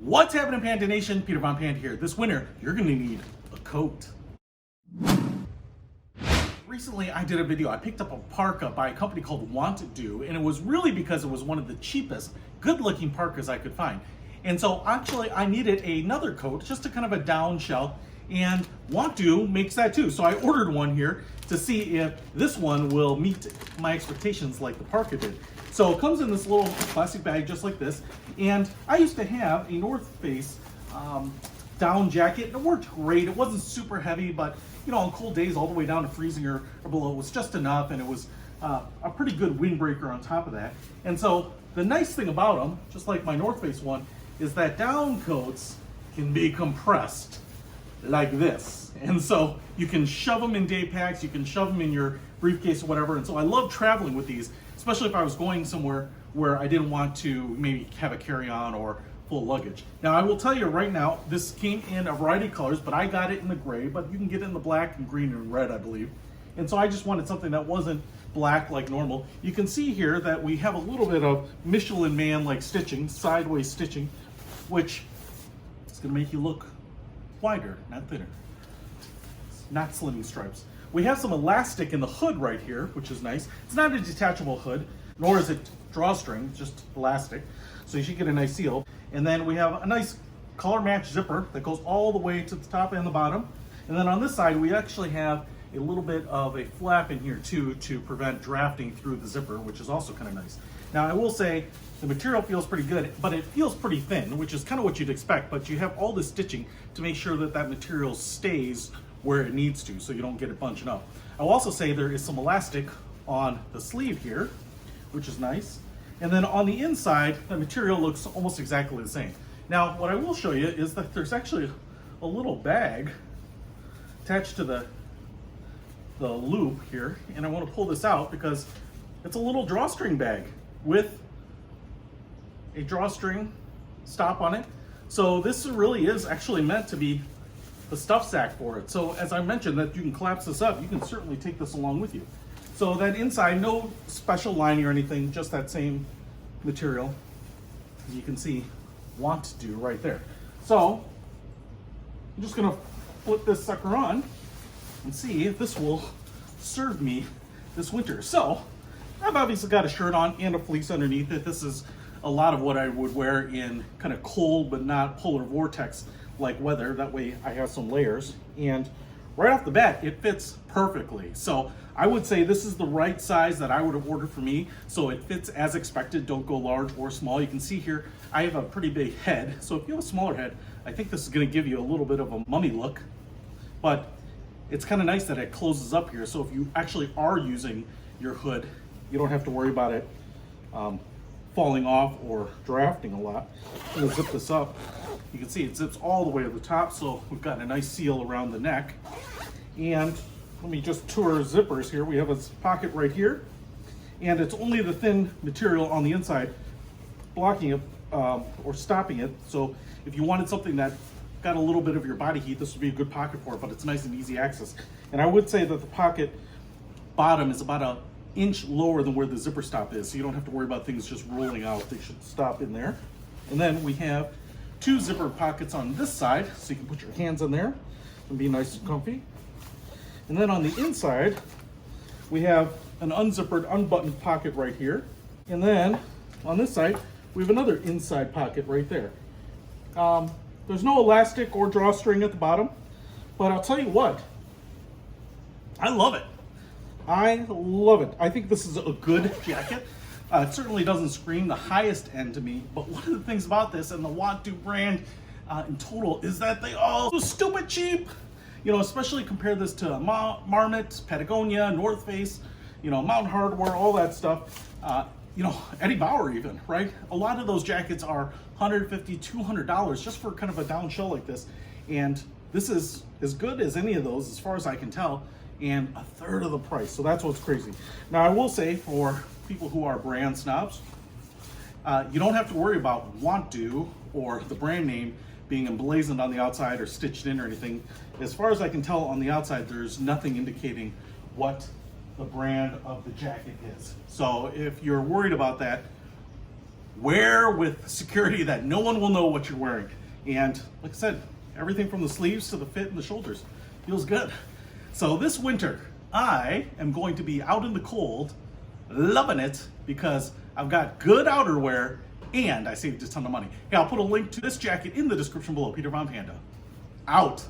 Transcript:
What's happening, Panda Nation? Peter Von Panda here. This winter, you're gonna need a coat. Recently, I did a video. I picked up a parka by a company called Wantdo, and it was really because it was one of the cheapest, good-looking parkas I could find. And so actually, I needed another coat, just a kind of a down shell, and Wantdo makes that too. So I ordered one here to see if this one will meet my expectations like the parka did. So it comes in this little plastic bag just like this, and I used to have a North Face down jacket, and it worked great. It wasn't super heavy, but you know, on cold days all the way down to freezing or below, it was just enough, and it was a pretty good windbreaker on top of that. And so the nice thing about them, just like my North Face one, is that down coats can be compressed like this. And so you can shove them in day packs, you can shove them in your briefcase or whatever. And so I love traveling with these, especially if I was going somewhere where I didn't want to maybe have a carry-on or full luggage. Now I will tell you right now, this came in a variety of colors, but I got it in the gray, but you can get it in the black and green and red, I believe. And so I just wanted something that wasn't black like normal. You can see here that we have a little bit of Michelin Man like stitching, sideways stitching, which is gonna make you look wider, not thinner. Not slimming stripes. We have some elastic in the hood right here, which is nice. It's not a detachable hood, nor is it drawstring, just elastic. So you should get a nice seal. And then we have a nice color match zipper that goes all the way to the top and the bottom. And then on this side, we actually have a little bit of a flap in here too to prevent drafting through the zipper, which is also kind of nice. Now I will say the material feels pretty good, but it feels pretty thin, which is kind of what you'd expect, but you have all this stitching to make sure that that material stays where it needs to so you don't get it bunching up. I'll also say there is some elastic on the sleeve here, which is nice. And then on the inside, the material looks almost exactly the same. Now, what I will show you is that there's actually a little bag attached to the loop here, and I want to pull this out because it's a little drawstring bag with a drawstring stop on it. So this really is actually meant to be the stuff sack for it. So as I mentioned that you can collapse this up, you can certainly take this along with you. So that inside, no special lining or anything, just that same material. As you can see, Wantdo right there. So I'm just gonna flip this sucker on and see if this will serve me this winter. So I've obviously got a shirt on and a fleece underneath it. This is a lot of what I would wear in kind of cold but not polar vortex like weather. That way I have some layers, and right off the bat it fits perfectly. So I would say this is the right size that I would have ordered for me, so it fits as expected. Don't go large or small. You can see here I have a pretty big head, so if you have a smaller head, I think this is going to give you a little bit of a mummy look, but it's kind of nice that it closes up here, so if you actually are using your hood, you don't have to worry about it falling off or drafting a lot. I'm going to zip this up. You can see it zips all the way to the top, so we've got a nice seal around the neck. And let me just tour zippers here. We have a pocket right here, and it's only the thin material on the inside blocking it or stopping it. So if you wanted something that got a little bit of your body heat, this would be a good pocket for it, but it's nice and easy access. And I would say that the pocket bottom is about an inch lower than where the zipper stop is, so you don't have to worry about things just rolling out. They should stop in there. And then we have two zipper pockets on this side, so you can put your hands in there and be nice and comfy. And then on the inside, we have an unzippered, unbuttoned pocket right here. And then on this side, we have another inside pocket right there. There's no elastic or drawstring at the bottom, but I'll tell you what, I love it. I love it. I think this is a good jacket. It certainly doesn't scream the highest end to me, but one of the things about this and the Wantdo brand in total is that they all so stupid cheap. You know, especially compare this to Marmot, Patagonia, North Face, you know, Mountain Hardwear, all that stuff. You know, Eddie Bauer even, right? A lot of those jackets are $150, $200 just for kind of a down shell like this. And this is as good as any of those as far as I can tell, and a third of the price. So that's what's crazy. Now I will say, for people who are brand snobs, you don't have to worry about Wantdo or the brand name being emblazoned on the outside or stitched in or anything. As far as I can tell on the outside, there's nothing indicating what the brand of the jacket is. So if you're worried about that, wear with security that no one will know what you're wearing. And like I said, everything from the sleeves to the fit and the shoulders feels good. So this winter, I am going to be out in the cold, loving it, because I've got good outerwear and I saved a ton of money. Hey, I'll put a link to this jacket in the description below. Peter Von Panda, out.